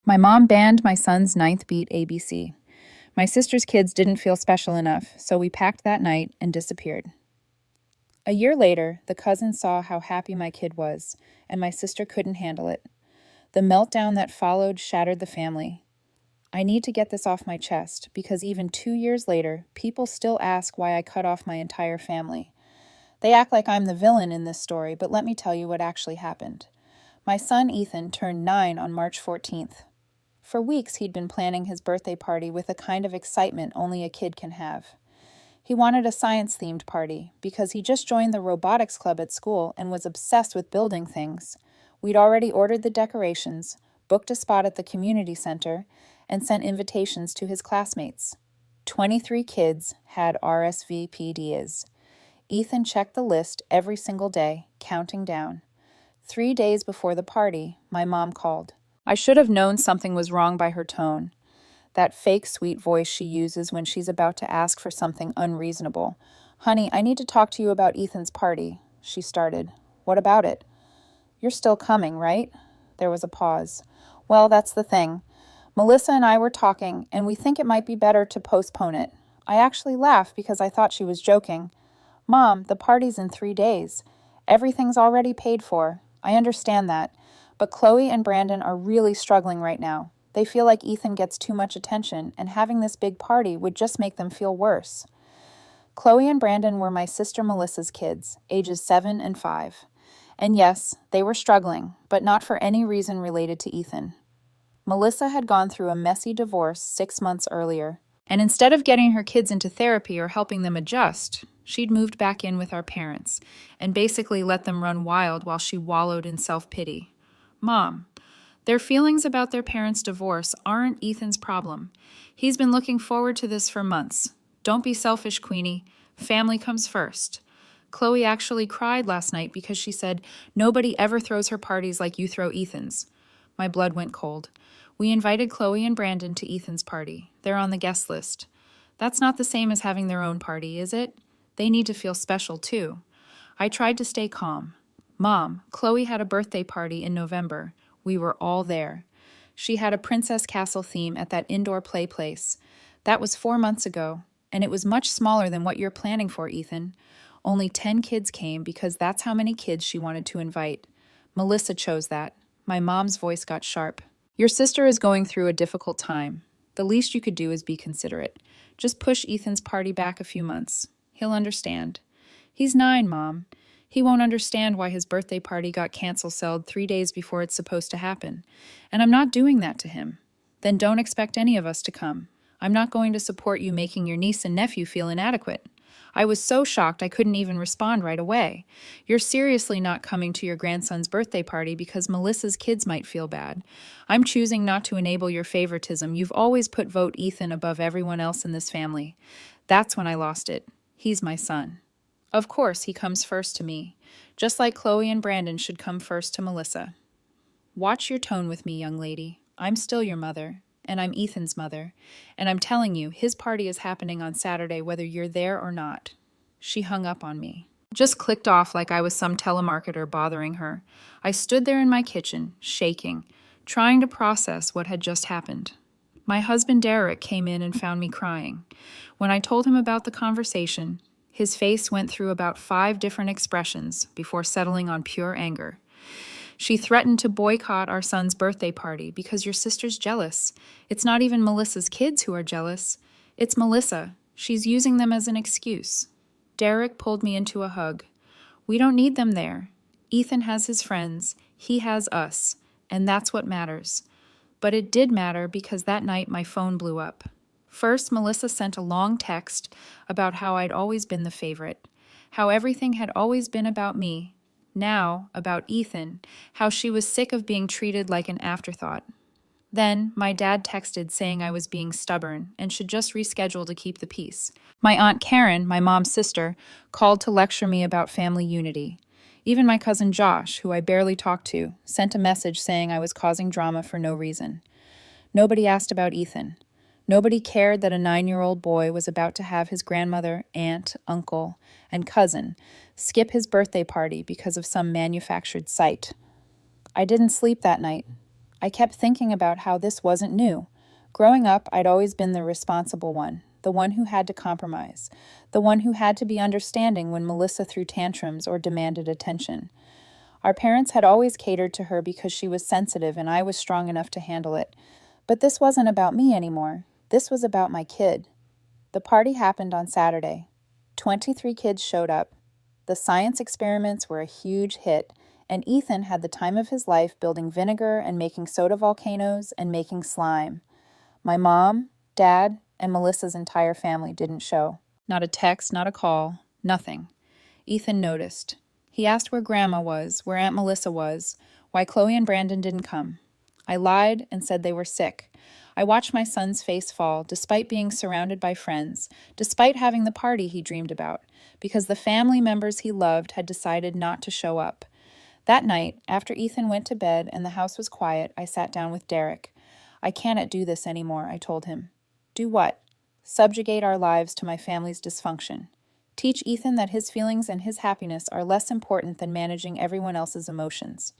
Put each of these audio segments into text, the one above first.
My mom banned my son's ninth beat ABC. My sister's kids didn't feel special enough, so we packed that night and disappeared. A year later, the cousins saw how happy my kid was, and my sister couldn't handle it. The meltdown that followed shattered the family. I need to get this off my chest because even 2 years later, people still ask why I cut off my entire family. They act like I'm the villain in this story, but let me tell you what actually happened. My son Ethan turned 9 on March 14th. For weeks, he'd been planning his birthday party with a kind of excitement only a kid can have. He wanted a science-themed party because he just joined the robotics club at school and was obsessed with building things. We'd already ordered the decorations, booked a spot at the community center, and sent invitations to his classmates. 23 kids had RSVP'd. Ethan checked the list every single day, counting down. 3 days before the party, my mom called. I should have known something was wrong by her tone. That fake sweet voice she uses when she's about to ask for something unreasonable. "Honey, I need to talk to you about Ethan's party," she started. "What about it?" "You're still coming, right?" There was a pause. "Well, that's the thing. Melissa and I were talking, and we think it might be better to postpone it." I actually laughed because I thought she was joking. "Mom, the party's in 3 days. Everything's already paid for. I understand that. But Chloe and Brandon are really struggling right now. They feel like Ethan gets too much attention, and having this big party would just make them feel worse." Chloe and Brandon were my sister Melissa's kids, ages 7 and 5. And yes, they were struggling, but not for any reason related to Ethan. Melissa had gone through a messy divorce 6 months earlier, and instead of getting her kids into therapy or helping them adjust, she'd moved back in with our parents and basically let them run wild while she wallowed in self-pity. "Mom, their feelings about their parents' divorce aren't Ethan's problem. He's been looking forward to this for months. Don't be selfish, Queenie. Family comes first." Chloe actually cried last night because she said, "Nobody ever throws her parties like you throw Ethan's." My blood went cold. We invited Chloe and Brandon to Ethan's party. They're on the guest list. That's not the same as having their own party, is it? They need to feel special, too. I tried to stay calm. "Mom, Chloe had a birthday party in November. We were all there. She had a Princess Castle theme at that indoor play place. That was 4 months ago, and it was much smaller than what you're planning for, Ethan. Only 10 kids came because that's how many kids she wanted to invite. Melissa chose that." My mom's voice got sharp. "Your sister is going through a difficult time. The least you could do is be considerate. Just push Ethan's party back a few months. He'll understand." "He's 9, Mom. He won't understand why his birthday party got cancelled 3 days before it's supposed to happen. And I'm not doing that to him." "Then don't expect any of us to come. I'm not going to support you making your niece and nephew feel inadequate." I was so shocked I couldn't even respond right away. "You're seriously not coming to your grandson's birthday party because Melissa's kids might feel bad. I'm choosing not to enable your favoritism. You've always put vote Ethan above everyone else in this family." That's when I lost it. He's my son. Of course, he comes first to me, just like Chloe and Brandon should come first to Melissa. Watch your tone with me, young lady. I'm still your mother, and I'm Ethan's mother, and I'm telling you, his party is happening on Saturday whether you're there or not. She hung up on me. Just clicked off like I was some telemarketer bothering her. I stood there in my kitchen, shaking, trying to process what had just happened. My husband Derek came in and found me crying. When I told him about the conversation, his face went through about 5 different expressions before settling on pure anger. "She threatened to boycott our son's birthday party because your sister's jealous. It's not even Melissa's kids who are jealous. It's Melissa. She's using them as an excuse." Derek pulled me into a hug. "We don't need them there. Ethan has his friends. He has us. And that's what matters." But it did matter because that night my phone blew up. First, Melissa sent a long text about how I'd always been the favorite, how everything had always been about me. Now, about Ethan, how she was sick of being treated like an afterthought. Then, my dad texted saying I was being stubborn and should just reschedule to keep the peace. My Aunt Karen, my mom's sister, called to lecture me about family unity. Even my cousin Josh, who I barely talked to, sent a message saying I was causing drama for no reason. Nobody asked about Ethan. Nobody cared that a 9-year-old boy was about to have his grandmother, aunt, uncle, and cousin skip his birthday party because of some manufactured site. I didn't sleep that night. I kept thinking about how this wasn't new. Growing up, I'd always been the responsible one, the one who had to compromise, the one who had to be understanding when Melissa threw tantrums or demanded attention. Our parents had always catered to her because she was sensitive and I was strong enough to handle it. But this wasn't about me anymore. This was about my kid. The party happened on Saturday. 23 kids showed up. The science experiments were a huge hit, and Ethan had the time of his life building vinegar and making soda volcanoes and making slime. My mom, dad, and Melissa's entire family didn't show. Not a text, not a call, nothing. Ethan noticed. He asked where Grandma was, where Aunt Melissa was, why Chloe and Brandon didn't come. I lied and said they were sick. I watched my son's face fall, despite being surrounded by friends, despite having the party he dreamed about, because the family members he loved had decided not to show up. That night, after Ethan went to bed and the house was quiet, I sat down with Derek. I cannot do this anymore, I told him. Do what? Subjugate our lives to my family's dysfunction. Teach Ethan that his feelings and his happiness are less important than managing everyone else's emotions.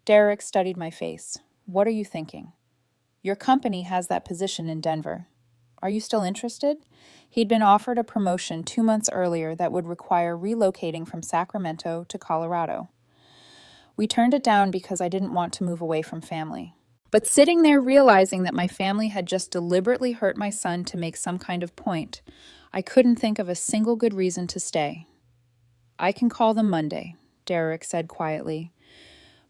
Derek studied my face. What are you thinking? Your company has that position in Denver. Are you still interested? He'd been offered a promotion 2 months earlier that would require relocating from Sacramento to Colorado. We turned it down because I didn't want to move away from family. But sitting there realizing that my family had just deliberately hurt my son to make some kind of point, I couldn't think of a single good reason to stay. I can call them Monday, Derek said quietly.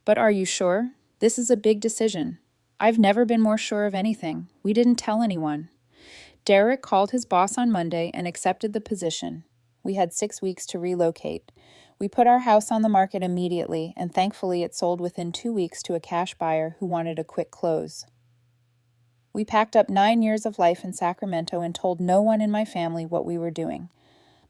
But are you sure? This is a big decision. I've never been more sure of anything. We didn't tell anyone. Derek called his boss on Monday and accepted the position. We had 6 weeks to relocate. We put our house on the market immediately, and thankfully it sold within 2 weeks to a cash buyer who wanted a quick close. We packed up 9 years of life in Sacramento and told no one in my family what we were doing.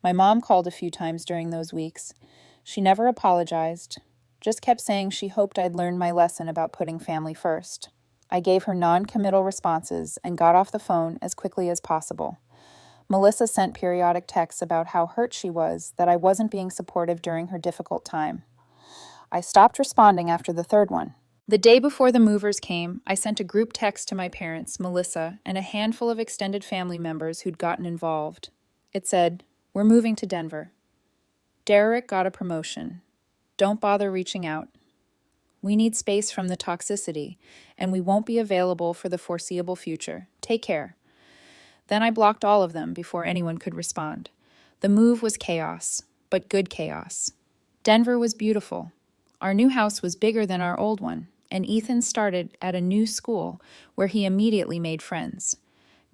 My mom called a few times during those weeks. She never apologized, just kept saying she hoped I'd learned my lesson about putting family first. I gave her non-committal responses and got off the phone as quickly as possible. Melissa sent periodic texts about how hurt she was that I wasn't being supportive during her difficult time. I stopped responding after the third one. The day before the movers came, I sent a group text to my parents, Melissa, and a handful of extended family members who'd gotten involved. It said, "We're moving to Denver. Derek got a promotion. Don't bother reaching out. We need space from the toxicity, and we won't be available for the foreseeable future. Take care." Then I blocked all of them before anyone could respond. The move was chaos, but good chaos. Denver was beautiful. Our new house was bigger than our old one, and Ethan started at a new school where he immediately made friends.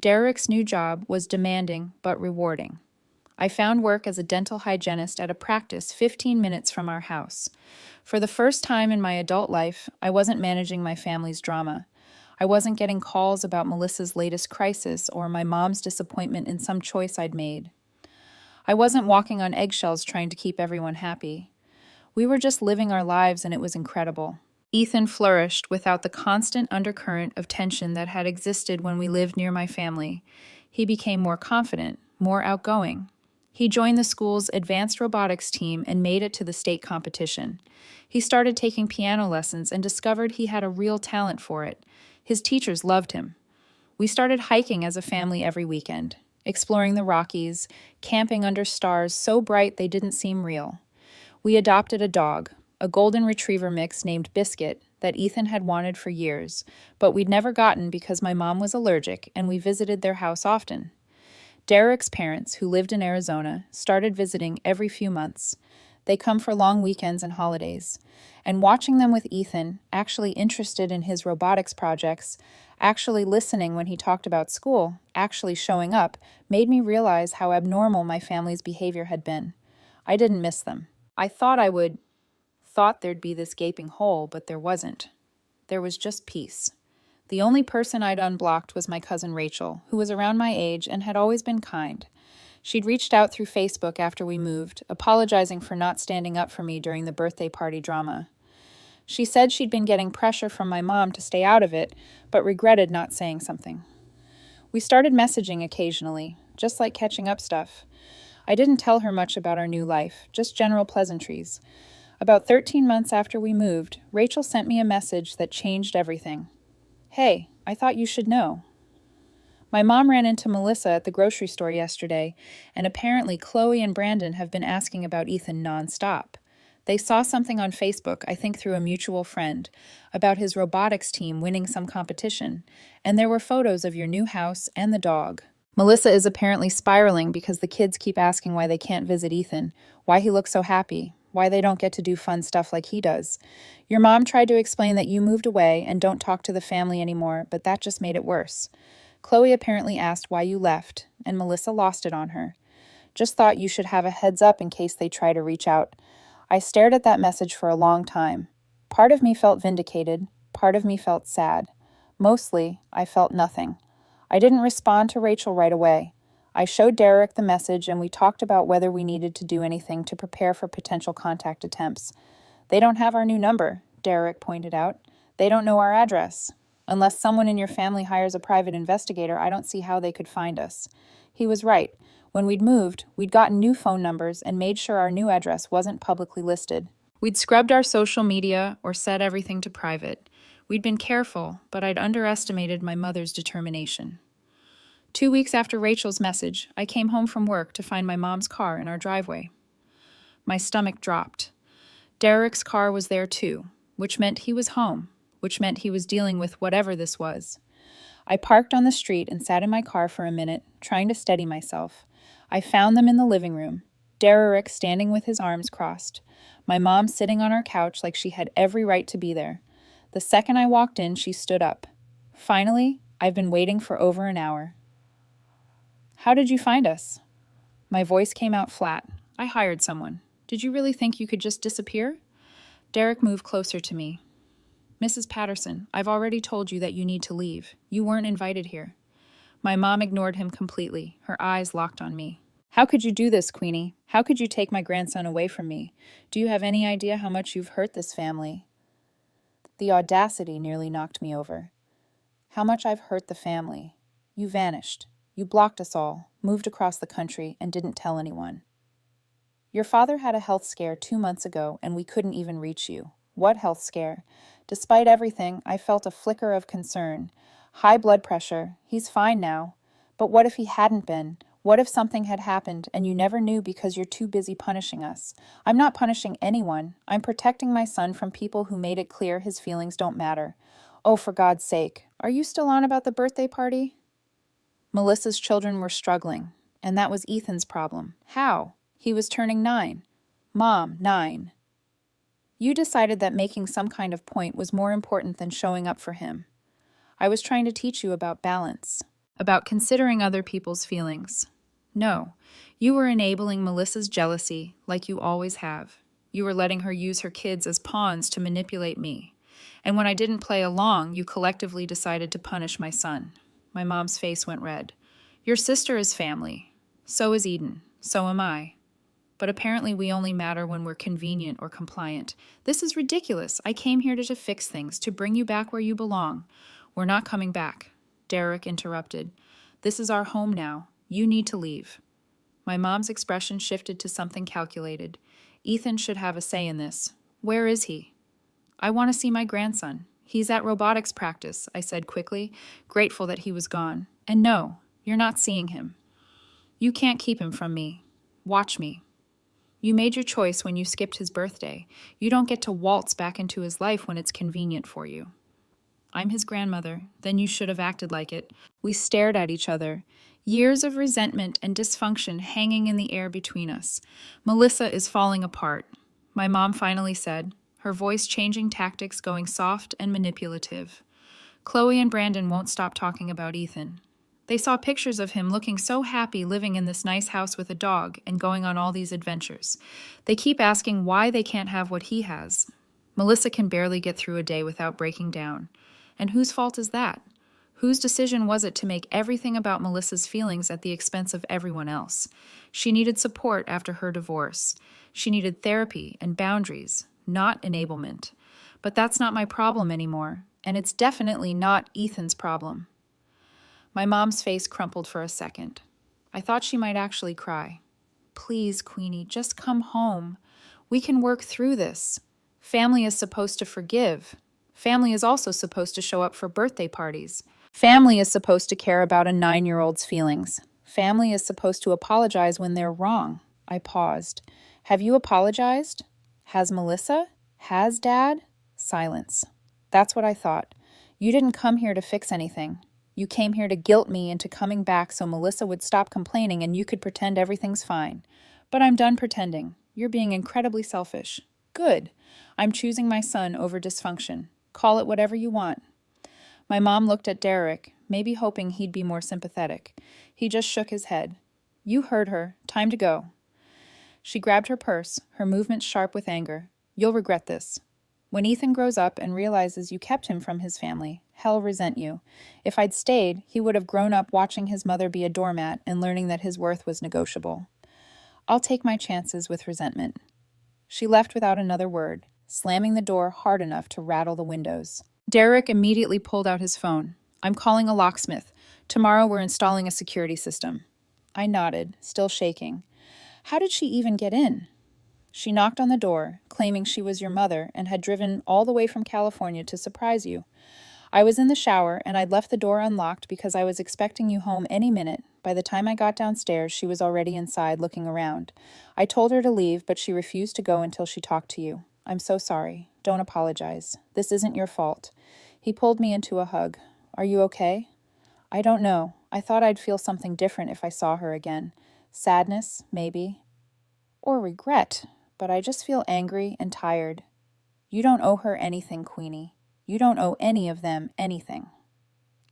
Derek's new job was demanding but rewarding. I found work as a dental hygienist at a practice 15 minutes from our house. For the first time in my adult life, I wasn't managing my family's drama. I wasn't getting calls about Melissa's latest crisis or my mom's disappointment in some choice I'd made. I wasn't walking on eggshells trying to keep everyone happy. We were just living our lives, and it was incredible. Ethan flourished without the constant undercurrent of tension that had existed when we lived near my family. He became more confident, more outgoing. He joined the school's advanced robotics team and made it to the state competition. He started taking piano lessons and discovered he had a real talent for it. His teachers loved him. We started hiking as a family every weekend, exploring the Rockies, camping under stars so bright they didn't seem real. We adopted a dog, a golden retriever mix named Biscuit that Ethan had wanted for years, but we'd never gotten because my mom was allergic and we visited their house often. Derek's parents, who lived in Arizona, started visiting every few months. They come for long weekends and holidays. And watching them with Ethan, actually interested in his robotics projects, actually listening when he talked about school, actually showing up, made me realize how abnormal my family's behavior had been. I didn't miss them. I thought there'd be this gaping hole, but there wasn't. There was just peace. The only person I'd unblocked was my cousin Rachel, who was around my age and had always been kind. She'd reached out through Facebook after we moved, apologizing for not standing up for me during the birthday party drama. She said she'd been getting pressure from my mom to stay out of it, but regretted not saying something. We started messaging occasionally, just like catching up stuff. I didn't tell her much about our new life, just general pleasantries. About 13 months after we moved, Rachel sent me a message that changed everything. Hey, I thought you should know. My mom ran into Melissa at the grocery store yesterday, and apparently Chloe and Brandon have been asking about Ethan nonstop. They saw something on Facebook, I think through a mutual friend, about his robotics team winning some competition, and there were photos of your new house and the dog. Melissa is apparently spiraling because the kids keep asking why they can't visit Ethan, why he looks so happy, why they don't get to do fun stuff like he does. Your mom tried to explain that you moved away and don't talk to the family anymore, but that just made it worse. Chloe apparently asked why you left, and Melissa lost it on her. Just thought you should have a heads up in case they try to reach out. I stared at that message for a long time. Part of me felt vindicated, part of me felt sad. Mostly, I felt nothing. I didn't respond to Rachel right away. I showed Derek the message and we talked about whether we needed to do anything to prepare for potential contact attempts. They don't have our new number, Derek pointed out. They don't know our address. Unless someone in your family hires a private investigator, I don't see how they could find us. He was right. When we'd moved, we'd gotten new phone numbers and made sure our new address wasn't publicly listed. We'd scrubbed our social media or set everything to private. We'd been careful, but I'd underestimated my mother's determination. 2 weeks after Rachel's message, I came home from work to find my mom's car in our driveway. My stomach dropped. Derek's car was there too, which meant he was home, which meant he was dealing with whatever this was. I parked on the street and sat in my car for a minute, trying to steady myself. I found them in the living room, Derek standing with his arms crossed, my mom sitting on our couch like she had every right to be there. The second I walked in, she stood up. Finally, I've been waiting for over an hour. How did you find us? My voice came out flat. I hired someone. Did you really think you could just disappear? Derek moved closer to me. Mrs. Patterson, I've already told you that you need to leave. You weren't invited here. My mom ignored him completely, her eyes locked on me. How could you do this, Queenie? How could you take my grandson away from me? Do you have any idea how much you've hurt this family? The audacity nearly knocked me over. How much I've hurt the family. You vanished. You blocked us all, moved across the country, and didn't tell anyone. Your father had a health scare 2 months ago, and we couldn't even reach you. What health scare? Despite everything, I felt a flicker of concern. High blood pressure. He's fine now. But what if he hadn't been? What if something had happened and you never knew because you're too busy punishing us? I'm not punishing anyone. I'm protecting my son from people who made it clear his feelings don't matter. Oh, for God's sake. Are you still on about the birthday party? Melissa's children were struggling, and that was Ethan's problem. How? He was turning 9. Mom, 9. You decided that making some kind of point was more important than showing up for him. I was trying to teach you about balance, about considering other people's feelings. No, you were enabling Melissa's jealousy like you always have. You were letting her use her kids as pawns to manipulate me. And when I didn't play along, you collectively decided to punish my son. My mom's face went red. Your sister is family. So is Eden. So am I. But apparently we only matter when we're convenient or compliant. This is ridiculous. I came here to fix things, to bring you back where you belong. We're not coming back. Derek interrupted. This is our home now. You need to leave. My mom's expression shifted to something calculated. Ethan should have a say in this. Where is he? I want to see my grandson. He's at robotics practice, I said quickly, grateful that he was gone. And no, you're not seeing him. You can't keep him from me. Watch me. You made your choice when you skipped his birthday. You don't get to waltz back into his life when it's convenient for you. I'm his grandmother. Then you should have acted like it. We stared at each other. Years of resentment and dysfunction hanging in the air between us. Melissa is falling apart. My mom finally said, her voice changing tactics, going soft and manipulative. Chloe and Brandon won't stop talking about Ethan. They saw pictures of him looking so happy living in this nice house with a dog and going on all these adventures. They keep asking why they can't have what he has. Melissa can barely get through a day without breaking down. And whose fault is that? Whose decision was it to make everything about Melissa's feelings at the expense of everyone else? She needed support after her divorce. She needed therapy and boundaries, not enablement. But that's not my problem anymore, and it's definitely not Ethan's problem. My mom's face crumpled for a second. I thought she might actually cry. Please, Queenie, just come home. We can work through this. Family is supposed to forgive. Family is also supposed to show up for birthday parties. Family is supposed to care about a 9-year-old's feelings. Family is supposed to apologize when they're wrong. I paused. Have you apologized? Has Melissa? Has Dad? Silence. That's what I thought. You didn't come here to fix anything. You came here to guilt me into coming back so Melissa would stop complaining and you could pretend everything's fine. But I'm done pretending. You're being incredibly selfish. Good. I'm choosing my son over dysfunction. Call it whatever you want. My mom looked at Derek, maybe hoping he'd be more sympathetic. He just shook his head. You heard her. Time to go. She grabbed her purse, her movements sharp with anger. You'll regret this. When Ethan grows up and realizes you kept him from his family, he'll resent you. If I'd stayed, he would have grown up watching his mother be a doormat and learning that his worth was negotiable. I'll take my chances with resentment. She left without another word, slamming the door hard enough to rattle the windows. Derek immediately pulled out his phone. I'm calling a locksmith. Tomorrow we're installing a security system. I nodded, still shaking. How did she even get in? She knocked on the door, claiming she was your mother and had driven all the way from California to surprise you. I was in the shower and I'd left the door unlocked because I was expecting you home any minute. By the time I got downstairs, she was already inside looking around. I told her to leave, but she refused to go until she talked to you. I'm so sorry. Don't apologize. This isn't your fault. He pulled me into a hug. Are you okay? I don't know. I thought I'd feel something different if I saw her again. Sadness, maybe. Or regret. But I just feel angry and tired. You don't owe her anything, Queenie. You don't owe any of them anything.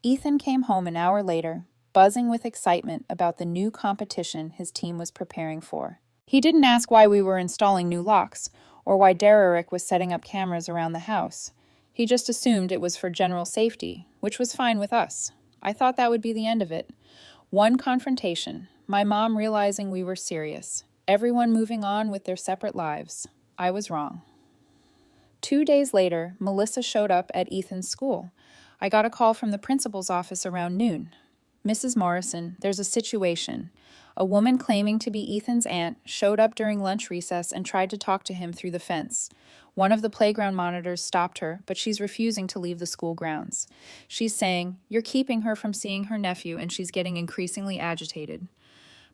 Ethan came home an hour later, buzzing with excitement about the new competition his team was preparing for. He didn't ask why we were installing new locks, or why Derek was setting up cameras around the house. He just assumed it was for general safety, which was fine with us. I thought that would be the end of it. One confrontation, my mom realizing we were serious. Everyone moving on with their separate lives. I was wrong. 2 days later, Melissa showed up at Ethan's school. I got a call from the principal's office around noon. Mrs. Morrison, there's a situation. A woman claiming to be Ethan's aunt showed up during lunch recess and tried to talk to him through the fence. One of the playground monitors stopped her, but she's refusing to leave the school grounds. She's saying, "You're keeping her from seeing her nephew," and she's getting increasingly agitated.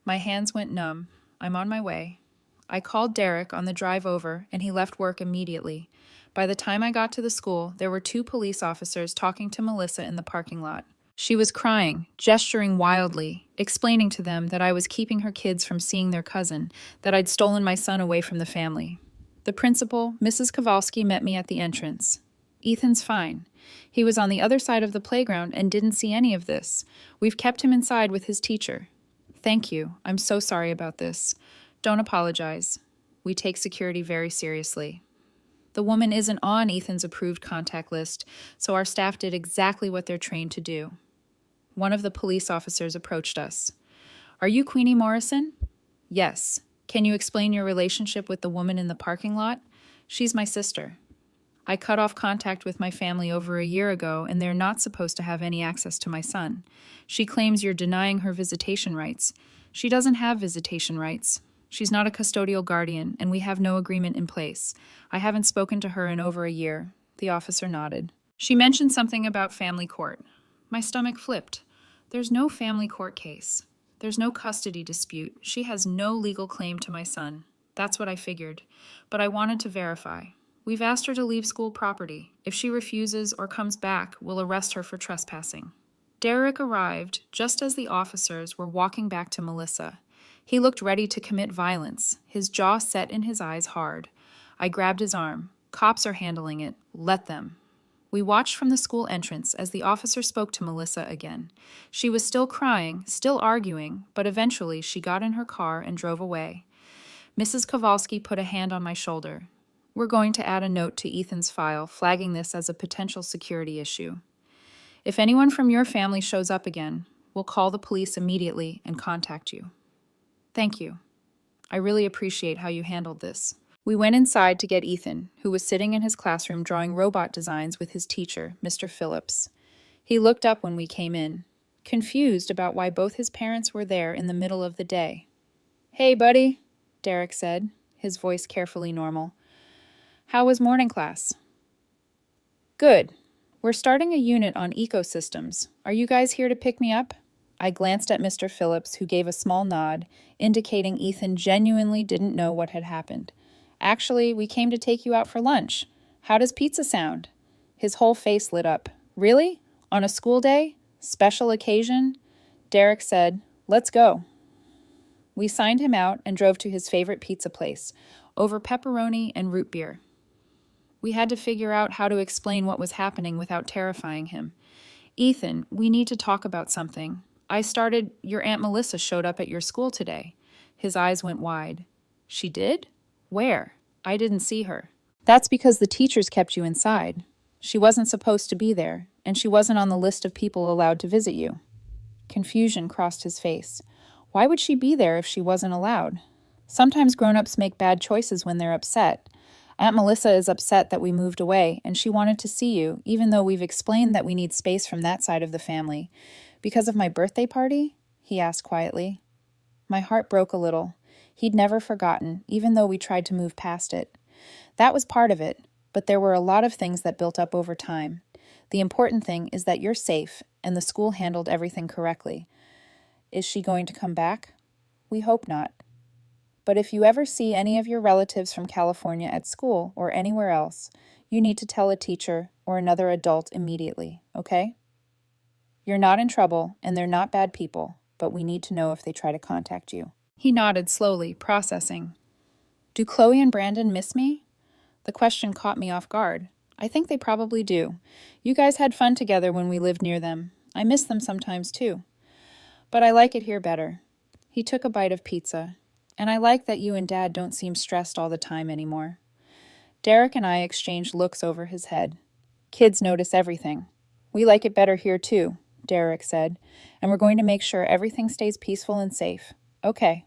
My hands went numb. I'm on my way. I called Derek on the drive over, and he left work immediately. By the time I got to the school, there were 2 police officers talking to Melissa in the parking lot. She was crying, gesturing wildly, explaining to them that I was keeping her kids from seeing their cousin, that I'd stolen my son away from the family. The principal, Mrs. Kowalski, met me at the entrance. Ethan's fine. He was on the other side of the playground and didn't see any of this. We've kept him inside with his teacher. Thank you. I'm so sorry about this. Don't apologize. We take security very seriously. The woman isn't on Ethan's approved contact list, so our staff did exactly what they're trained to do. One of the police officers approached us. Are you Queenie Morrison? Yes. Can you explain your relationship with the woman in the parking lot? She's my sister. I cut off contact with my family over a year ago, and they're not supposed to have any access to my son. She claims you're denying her visitation rights. She doesn't have visitation rights. She's not a custodial guardian, and we have no agreement in place. I haven't spoken to her in over a year. The officer nodded. She mentioned something about family court. My stomach flipped. There's no family court case. There's no custody dispute. She has no legal claim to my son. That's what I figured. But I wanted to verify. We've asked her to leave school property. If she refuses or comes back, we'll arrest her for trespassing. Derek arrived just as the officers were walking back to Melissa. He looked ready to commit violence, his jaw set and his eyes hard. I grabbed his arm. Cops are handling it. Let them. We watched from the school entrance as the officer spoke to Melissa again. She was still crying, still arguing, but eventually she got in her car and drove away. Mrs. Kowalski put a hand on my shoulder. We're going to add a note to Ethan's file, flagging this as a potential security issue. If anyone from your family shows up again, we'll call the police immediately and contact you. Thank you. I really appreciate how you handled this. We went inside to get Ethan, who was sitting in his classroom drawing robot designs with his teacher, Mr. Phillips. He looked up when we came in, confused about why both his parents were there in the middle of the day. Hey, buddy, Derek said, his voice carefully normal. How was morning class? Good. We're starting a unit on ecosystems. Are you guys here to pick me up? I glanced at Mr. Phillips, who gave a small nod, indicating Ethan genuinely didn't know what had happened. Actually, we came to take you out for lunch. How does pizza sound? His whole face lit up. Really? On a school day? Special occasion? Derek said, "Let's go." We signed him out and drove to his favorite pizza place, over pepperoni and root beer. We had to figure out how to explain what was happening without terrifying him. "Ethan, we need to talk about something. Your Aunt Melissa showed up at your school today." His eyes went wide. "She did? Where? I didn't see her." "That's because the teachers kept you inside. She wasn't supposed to be there, and she wasn't on the list of people allowed to visit you." Confusion crossed his face. Why would she be there if she wasn't allowed? Sometimes grown-ups make bad choices when they're upset. Aunt Melissa is upset that we moved away, and she wanted to see you, even though we've explained that we need space from that side of the family. "Because of my birthday party?" he asked quietly. My heart broke a little. He'd never forgotten, even though we tried to move past it. That was part of it, but there were a lot of things that built up over time. The important thing is that you're safe, and the school handled everything correctly. Is she going to come back? We hope not. But if you ever see any of your relatives from California at school or anywhere else, you need to tell a teacher or another adult immediately, okay? You're not in trouble, and they're not bad people, but we need to know if they try to contact you. He nodded slowly, processing. Do Chloe and Brandon miss me? The question caught me off guard. I think they probably do. You guys had fun together when we lived near them. I miss them sometimes too. But I like it here better. He took a bite of pizza. And I like that you and Dad don't seem stressed all the time anymore. Derek and I exchanged looks over his head. Kids notice everything. We like it better here too, Derek said, and we're going to make sure everything stays peaceful and safe. Okay.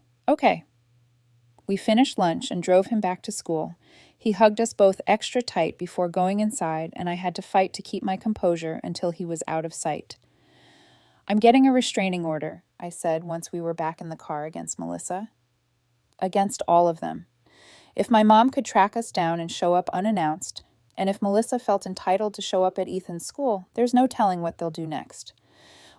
We finished lunch and drove him back to school. He hugged us both extra tight before going inside, and I had to fight to keep my composure until he was out of sight. I'm getting a restraining order, I said once we were back in the car against Melissa. Against all of them. If my mom could track us down and show up unannounced, and if Melissa felt entitled to show up at Ethan's school, there's no telling what they'll do next.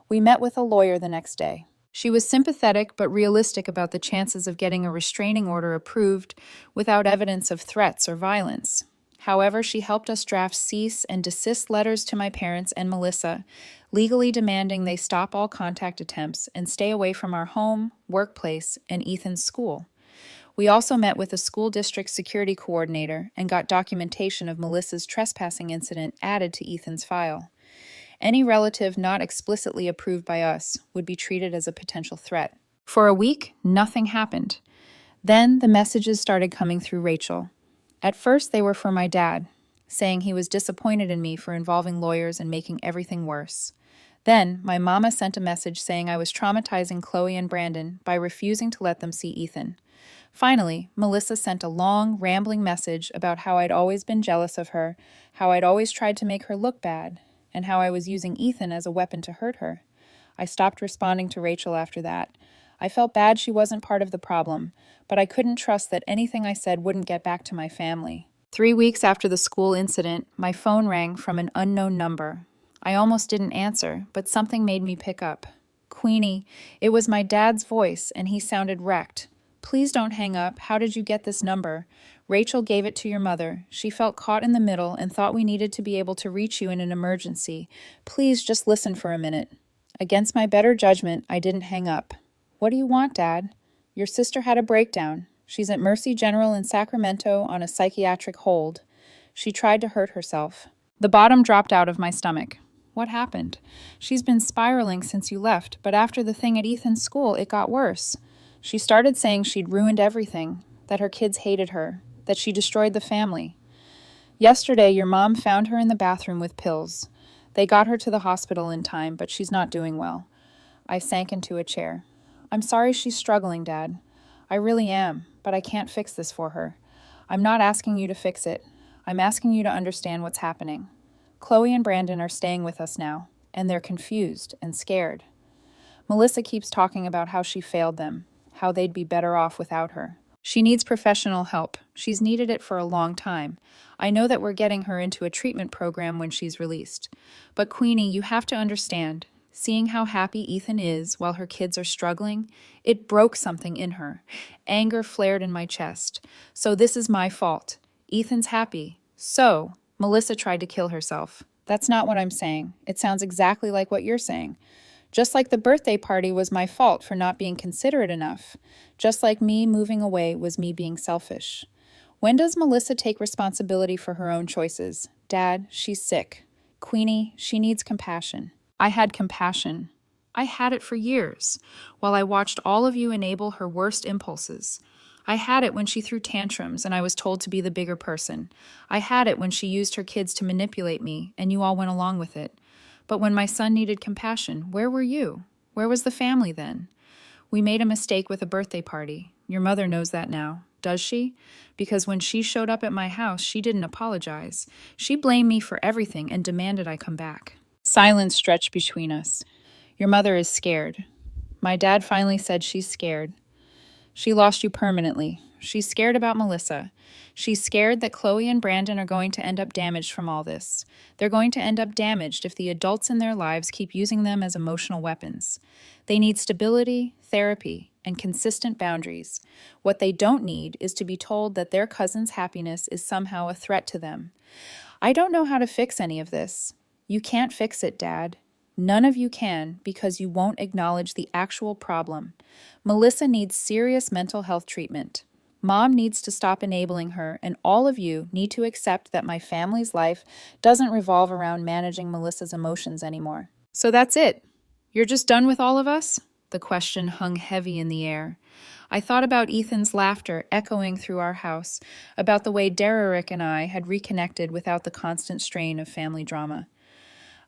We met with a lawyer the next day. She was sympathetic but realistic about the chances of getting a restraining order approved without evidence of threats or violence. However, she helped us draft cease and desist letters to my parents and Melissa, legally demanding they stop all contact attempts and stay away from our home, workplace, and Ethan's school. We also met with a school district security coordinator and got documentation of Melissa's trespassing incident added to Ethan's file. Any relative not explicitly approved by us would be treated as a potential threat. For a week, nothing happened. Then the messages started coming through Rachel. At first, they were for my dad, saying he was disappointed in me for involving lawyers and making everything worse. Then, my mama sent a message saying I was traumatizing Chloe and Brandon by refusing to let them see Ethan. Finally, Melissa sent a long, rambling message about how I'd always been jealous of her, how I'd always tried to make her look bad, and how I was using Ethan as a weapon to hurt her. I stopped responding to Rachel after that. I felt bad she wasn't part of the problem, but I couldn't trust that anything I said wouldn't get back to my family. 3 weeks after the school incident, my phone rang from an unknown number. I almost didn't answer, but something made me pick up. Queenie, it was my dad's voice, and he sounded wrecked. Please don't hang up. How did you get this number? Rachel gave it to your mother. She felt caught in the middle and thought we needed to be able to reach you in an emergency. Please just listen for a minute. Against my better judgment, I didn't hang up. What do you want, Dad? Your sister had a breakdown. She's at Mercy General in Sacramento on a psychiatric hold. She tried to hurt herself. The bottom dropped out of my stomach. What happened? She's been spiraling since you left, but after the thing at Ethan's school, it got worse. She started saying she'd ruined everything, that her kids hated her, that she destroyed the family. Yesterday, your mom found her in the bathroom with pills. They got her to the hospital in time, but she's not doing well. I sank into a chair. I'm sorry she's struggling, Dad. I really am, but I can't fix this for her. I'm not asking you to fix it. I'm asking you to understand what's happening. Chloe and Brandon are staying with us now, and they're confused and scared. Melissa keeps talking about how she failed them, how they'd be better off without her. She needs professional help. She's needed it for a long time. I know that we're getting her into a treatment program when she's released. But Queenie, you have to understand, seeing how happy Ethan is while her kids are struggling, it broke something in her. Anger flared in my chest. So this is my fault. Ethan's happy. So, Melissa tried to kill herself. That's not what I'm saying. It sounds exactly like what you're saying. Just like the birthday party was my fault for not being considerate enough. Just like me moving away was me being selfish. When does Melissa take responsibility for her own choices? Dad, she's sick. Queenie, she needs compassion. I had compassion. I had it for years, while I watched all of you enable her worst impulses. I had it when she threw tantrums and I was told to be the bigger person. I had it when she used her kids to manipulate me and you all went along with it. But when my son needed compassion, where were you? Where was the family then? We made a mistake with a birthday party. Your mother knows that now, does she? Because when she showed up at my house, she didn't apologize. She blamed me for everything and demanded I come back. Silence stretched between us. Your mother is scared. My dad finally said she's scared. She lost you permanently. She's scared about Melissa. She's scared that Chloe and Brandon are going to end up damaged from all this. They're going to end up damaged if the adults in their lives keep using them as emotional weapons. They need stability, therapy, and consistent boundaries. What they don't need is to be told that their cousin's happiness is somehow a threat to them. I don't know how to fix any of this. You can't fix it, Dad. None of you can because you won't acknowledge the actual problem. Melissa needs serious mental health treatment. Mom needs to stop enabling her, and all of you need to accept that my family's life doesn't revolve around managing Melissa's emotions anymore. So that's it. You're just done with all of us? The question hung heavy in the air. I thought about Ethan's laughter echoing through our house, about the way Derrick and I had reconnected without the constant strain of family drama.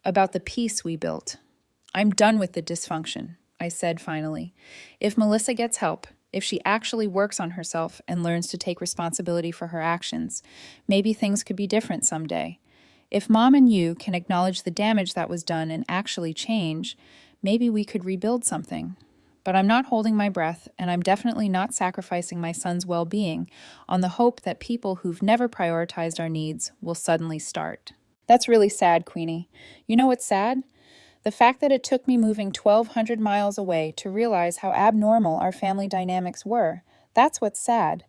About the peace we built. I'm done with the dysfunction, I said finally. If Melissa gets help, if she actually works on herself and learns to take responsibility for her actions, maybe things could be different someday. If Mom and you can acknowledge the damage that was done and actually change, maybe we could rebuild something. But I'm not holding my breath, and I'm definitely not sacrificing my son's well-being on the hope that people who've never prioritized our needs will suddenly start. That's really sad, Queenie. You know what's sad? The fact that it took me moving 1,200 miles away to realize how abnormal our family dynamics were. That's what's sad.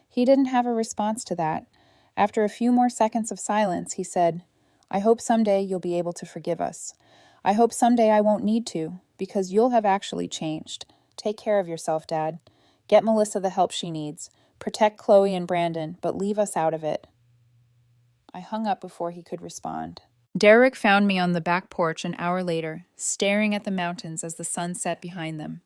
He didn't have a response to that. After a few more seconds of silence, he said, I hope someday you'll be able to forgive us. I hope someday I won't need to, because you'll have actually changed. Take care of yourself, Dad. Get Melissa the help she needs. Protect Chloe and Brandon, but leave us out of it. I hung up before he could respond. Derrick found me on the back porch an hour later, staring at the mountains as the sun set behind them.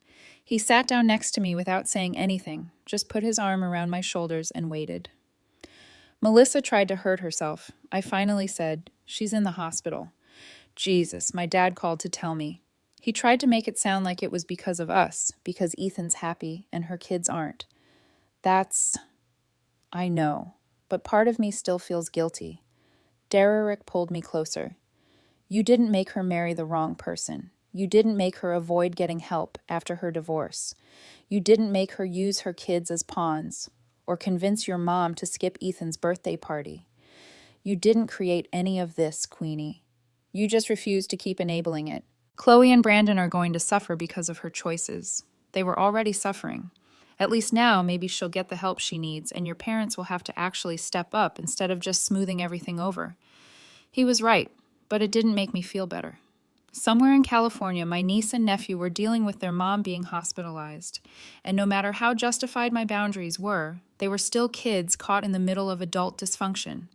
He sat down next to me without saying anything, just put his arm around my shoulders and waited. Melissa tried to hurt herself. I finally said, she's in the hospital. Jesus, my dad called to tell me. He tried to make it sound like it was because of us, because Ethan's happy and her kids aren't. I know, but part of me still feels guilty. Derrick pulled me closer. You didn't make her marry the wrong person. You didn't make her avoid getting help after her divorce. You didn't make her use her kids as pawns or convince your mom to skip Ethan's birthday party. You didn't create any of this, Queenie. You just refused to keep enabling it. Chloe and Brandon are going to suffer because of her choices. They were already suffering. At least now, maybe she'll get the help she needs, and your parents will have to actually step up instead of just smoothing everything over. He was right, but it didn't make me feel better. Somewhere in California, my niece and nephew were dealing with their mom being hospitalized, and no matter how justified my boundaries were, they were still kids caught in the middle of adult dysfunction.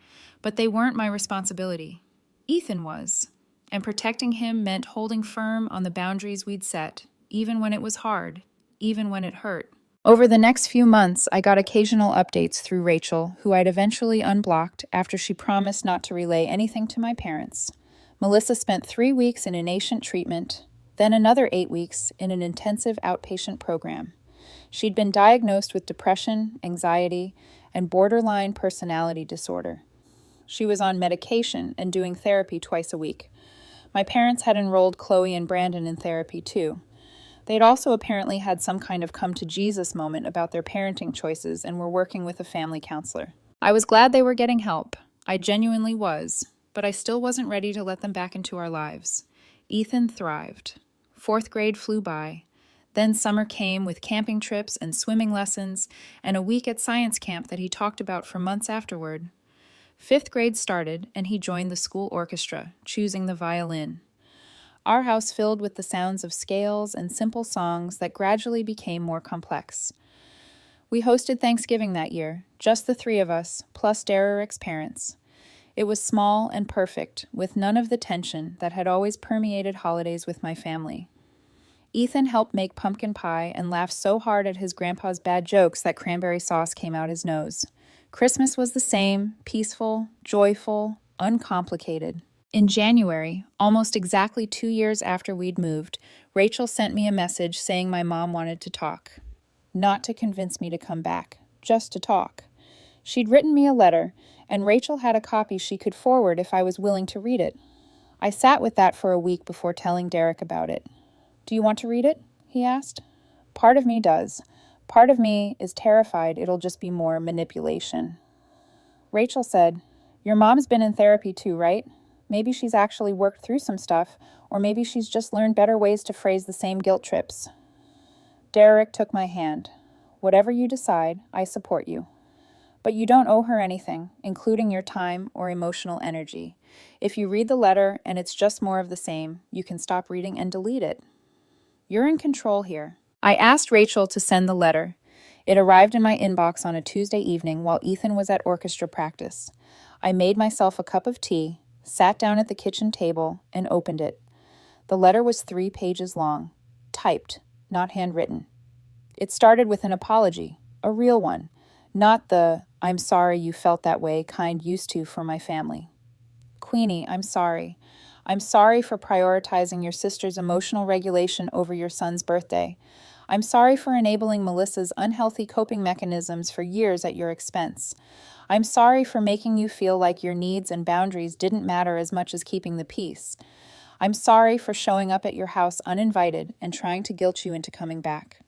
But they weren't my responsibility. Ethan was, and protecting him meant holding firm on the boundaries we'd set, even when it was hard, even when it hurt. Over the next few months, I got occasional updates through Rachel, who I'd eventually unblocked after she promised not to relay anything to my parents. Melissa spent 3 weeks in inpatient treatment, then another 8 weeks in an intensive outpatient program. She'd been diagnosed with depression, anxiety, and borderline personality disorder. She was on medication and doing therapy twice a week. My parents had enrolled Chloe and Brandon in therapy too. They'd also apparently had some kind of come to Jesus moment about their parenting choices and were working with a family counselor. I was glad they were getting help. I genuinely was, but I still wasn't ready to let them back into our lives. Ethan thrived. Fourth grade flew by. Then summer came with camping trips and swimming lessons and a week at science camp that he talked about for months afterward. Fifth grade started, and he joined the school orchestra, choosing the violin. Our house filled with the sounds of scales and simple songs that gradually became more complex. We hosted Thanksgiving that year, just the three of us, plus Derek's parents. It was small and perfect, with none of the tension that had always permeated holidays with my family. Ethan helped make pumpkin pie and laughed so hard at his grandpa's bad jokes that cranberry sauce came out his nose. Christmas was the same, peaceful, joyful, uncomplicated. In January, almost exactly 2 years after we'd moved, Rachel sent me a message saying my mom wanted to talk. Not to convince me to come back, just to talk. She'd written me a letter, and Rachel had a copy she could forward if I was willing to read it. I sat with that for a week before telling Derek about it. "Do you want to read it?" he asked. Part of me does. Part of me is terrified it'll just be more manipulation. Rachel said, "Your mom's been in therapy too, right? Maybe she's actually worked through some stuff, or maybe she's just learned better ways to phrase the same guilt trips." Derek took my hand. "Whatever you decide, I support you. But you don't owe her anything, including your time or emotional energy. If you read the letter and it's just more of the same, you can stop reading and delete it. You're in control here." I asked Rachel to send the letter. It arrived in my inbox on a Tuesday evening while Ethan was at orchestra practice. I made myself a cup of tea, sat down at the kitchen table, and opened it. The letter was 3 pages long, typed, not handwritten. It started with an apology, a real one, not the "I'm sorry you felt that way" kind used to for my family. "Queenie, I'm sorry. I'm sorry for prioritizing your sister's emotional regulation over your son's birthday. I'm sorry for enabling Melissa's unhealthy coping mechanisms for years at your expense. I'm sorry for making you feel like your needs and boundaries didn't matter as much as keeping the peace. I'm sorry for showing up at your house uninvited and trying to guilt you into coming back.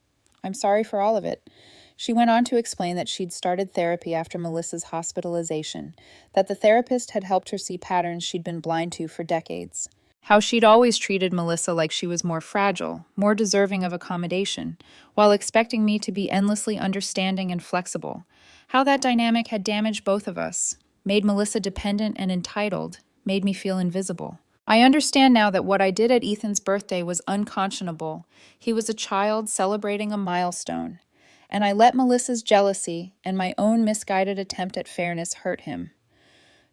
I'm sorry for all of it." She went on to explain that she'd started therapy after Melissa's hospitalization, that the therapist had helped her see patterns she'd been blind to for decades. How she'd always treated Melissa like she was more fragile, more deserving of accommodation, while expecting me to be endlessly understanding and flexible. How that dynamic had damaged both of us, made Melissa dependent and entitled, made me feel invisible. I understand now that what I did at Ethan's birthday was unconscionable. He was a child celebrating a milestone. And I let Melissa's jealousy and my own misguided attempt at fairness hurt him.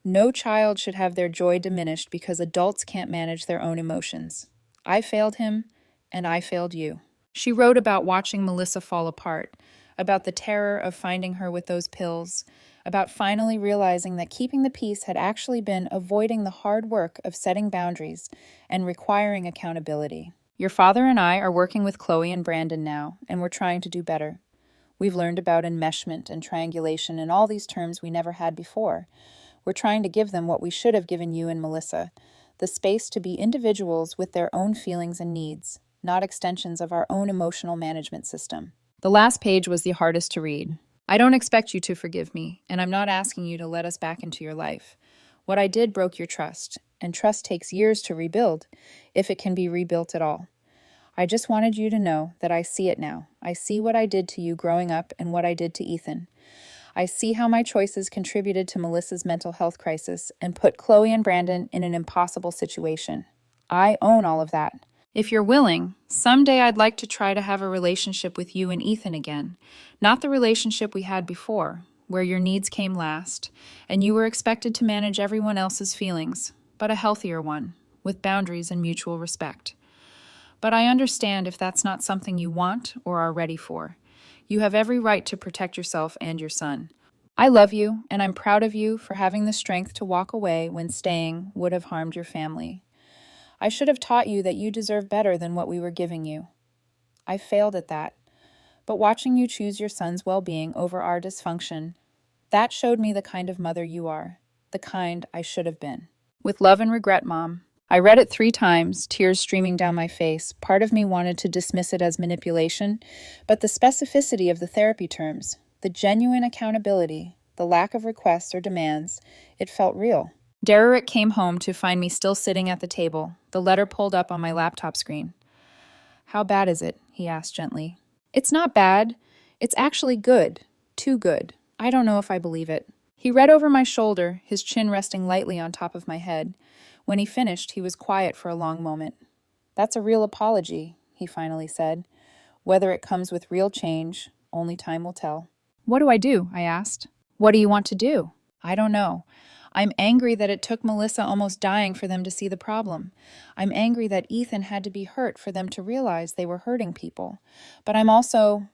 No child should have their joy diminished because adults can't manage their own emotions. I failed him, and I failed you. She wrote about watching Melissa fall apart, about the terror of finding her with those pills, about finally realizing that keeping the peace had actually been avoiding the hard work of setting boundaries and requiring accountability. "Your father and I are working with Chloe and Brandon now, and we're trying to do better. We've learned about enmeshment and triangulation and all these terms we never had before. We're trying to give them what we should have given you and Melissa, the space to be individuals with their own feelings and needs, not extensions of our own emotional management system." The last page was the hardest to read. "I don't expect you to forgive me, and I'm not asking you to let us back into your life. What I did broke your trust, and trust takes years to rebuild, if it can be rebuilt at all. I just wanted you to know that I see it now. I see what I did to you growing up and what I did to Ethan. I see how my choices contributed to Melissa's mental health crisis and put Chloe and Brandon in an impossible situation. I own all of that. If you're willing, someday I'd like to try to have a relationship with you and Ethan again. Not the relationship we had before, where your needs came last, and you were expected to manage everyone else's feelings, but a healthier one, with boundaries and mutual respect. But I understand if that's not something you want or are ready for. You have every right to protect yourself and your son. I love you, and I'm proud of you for having the strength to walk away when staying would have harmed your family. I should have taught you that you deserve better than what we were giving you. I failed at that. But watching you choose your son's well-being over our dysfunction, that showed me the kind of mother you are, the kind I should have been. With love and regret, Mom." I read it 3 times, tears streaming down my face. Part of me wanted to dismiss it as manipulation, but the specificity of the therapy terms, the genuine accountability, the lack of requests or demands, it felt real. Derek came home to find me still sitting at the table, the letter pulled up on my laptop screen. "How bad is it?" he asked gently. "It's not bad. It's actually good. Too good. I don't know if I believe it." He read over my shoulder, his chin resting lightly on top of my head. When he finished, he was quiet for a long moment. "That's a real apology," he finally said. "Whether it comes with real change, only time will tell." "What do I do?" I asked. "What do you want to do?" "I don't know. I'm angry that it took Melissa almost dying for them to see the problem. I'm angry that Ethan had to be hurt for them to realize they were hurting people. But I'm also,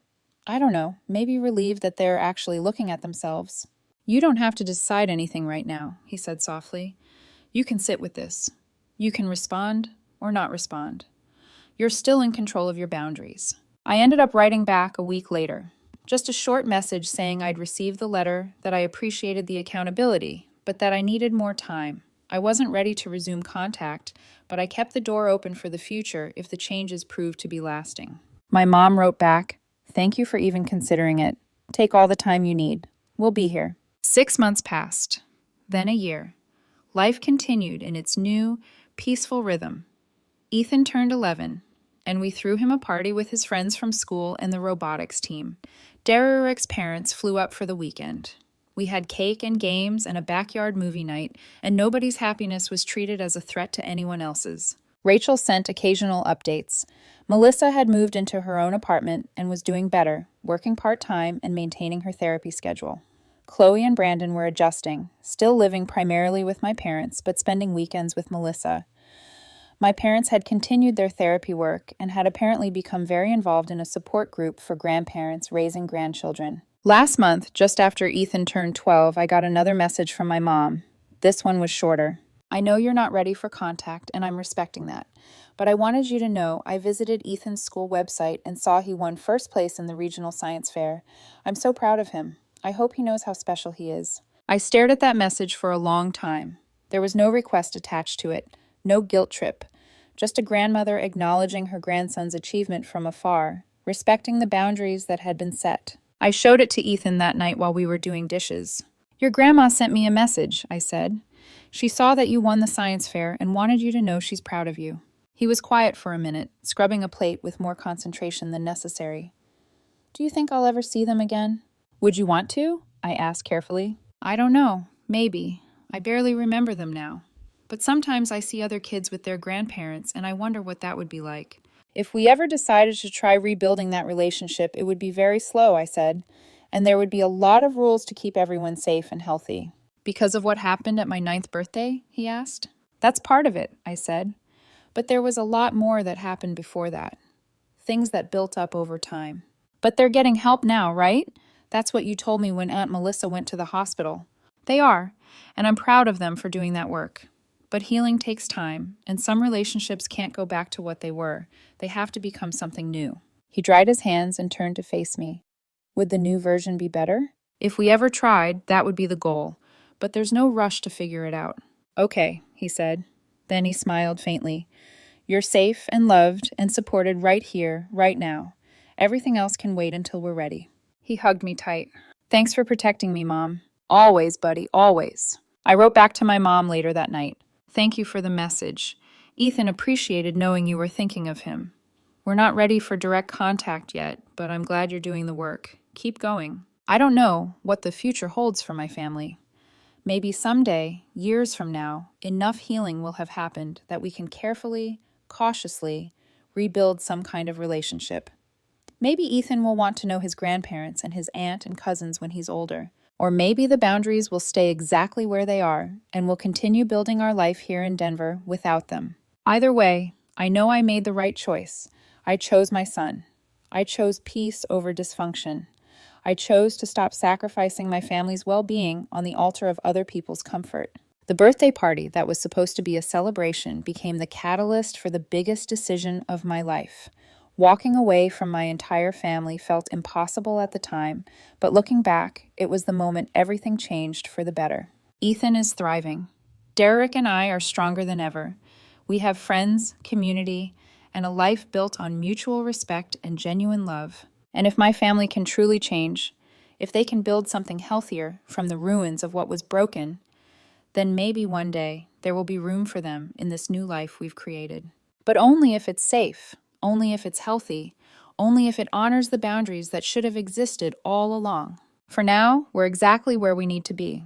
I don't know, maybe relieved that they're actually looking at themselves." "You don't have to decide anything right now," he said softly. "You can sit with this. You can respond or not respond. You're still in control of your boundaries." I ended up writing back a week later. Just a short message saying I'd received the letter, that I appreciated the accountability, but that I needed more time. I wasn't ready to resume contact, but I kept the door open for the future if the changes proved to be lasting. My mom wrote back, "Thank you for even considering it. Take all the time you need. We'll be here." 6 months passed, then a year. Life continued in its new, peaceful rhythm. Ethan turned 11, and we threw him a party with his friends from school and the robotics team. Derek's parents flew up for the weekend. We had cake and games and a backyard movie night, and nobody's happiness was treated as a threat to anyone else's. Rachel sent occasional updates. Melissa had moved into her own apartment and was doing better, working part-time and maintaining her therapy schedule. Chloe and Brandon were adjusting, still living primarily with my parents, but spending weekends with Melissa. My parents had continued their therapy work and had apparently become very involved in a support group for grandparents raising grandchildren. Last month, just after Ethan turned 12, I got another message from my mom. This one was shorter. "I know you're not ready for contact, and I'm respecting that. But I wanted you to know I visited Ethan's school website and saw he won first place in the regional science fair. I'm so proud of him. I hope he knows how special he is." I stared at that message for a long time. There was no request attached to it, no guilt trip, just a grandmother acknowledging her grandson's achievement from afar, respecting the boundaries that had been set. I showed it to Ethan that night while we were doing dishes. "Your grandma sent me a message," I said. "She saw that you won the science fair and wanted you to know she's proud of you." He was quiet for a minute, scrubbing a plate with more concentration than necessary. "Do you think I'll ever see them again?" "Would you want to?" I asked carefully. "I don't know. Maybe. I barely remember them now. But sometimes I see other kids with their grandparents, and I wonder what that would be like." "If we ever decided to try rebuilding that relationship, it would be very slow," I said, "and there would be a lot of rules to keep everyone safe and healthy." "Because of what happened at my 9th birthday?" he asked. "That's part of it," I said. "But there was a lot more that happened before that. Things that built up over time." "But they're getting help now, right? That's what you told me when Aunt Melissa went to the hospital." "They are, and I'm proud of them for doing that work. But healing takes time, and some relationships can't go back to what they were. They have to become something new." He dried his hands and turned to face me. "Would the new version be better?" "If we ever tried, that would be the goal. But there's no rush to figure it out." "Okay," he said. Then he smiled faintly. "You're safe and loved and supported right here, right now. Everything else can wait until we're ready." He hugged me tight. "Thanks for protecting me, Mom." "Always, buddy, always." I wrote back to my mom later that night. "Thank you for the message. Ethan appreciated knowing you were thinking of him. We're not ready for direct contact yet, but I'm glad you're doing the work. Keep going. I don't know what the future holds for my family. Maybe someday, years from now, enough healing will have happened that we can carefully, cautiously rebuild some kind of relationship. Maybe Ethan will want to know his grandparents and his aunt and cousins when he's older. Or maybe the boundaries will stay exactly where they are, and we'll continue building our life here in Denver without them. Either way, I know I made the right choice. I chose my son. I chose peace over dysfunction. I chose to stop sacrificing my family's well-being on the altar of other people's comfort. The birthday party that was supposed to be a celebration became the catalyst for the biggest decision of my life. Walking away from my entire family felt impossible at the time, but looking back, it was the moment everything changed for the better. Ethan is thriving. Derek and I are stronger than ever. We have friends, community, and a life built on mutual respect and genuine love. And if my family can truly change, if they can build something healthier from the ruins of what was broken, then maybe one day there will be room for them in this new life we've created. But only if it's safe, only if it's healthy, only if it honors the boundaries that should have existed all along. For now, we're exactly where we need to be.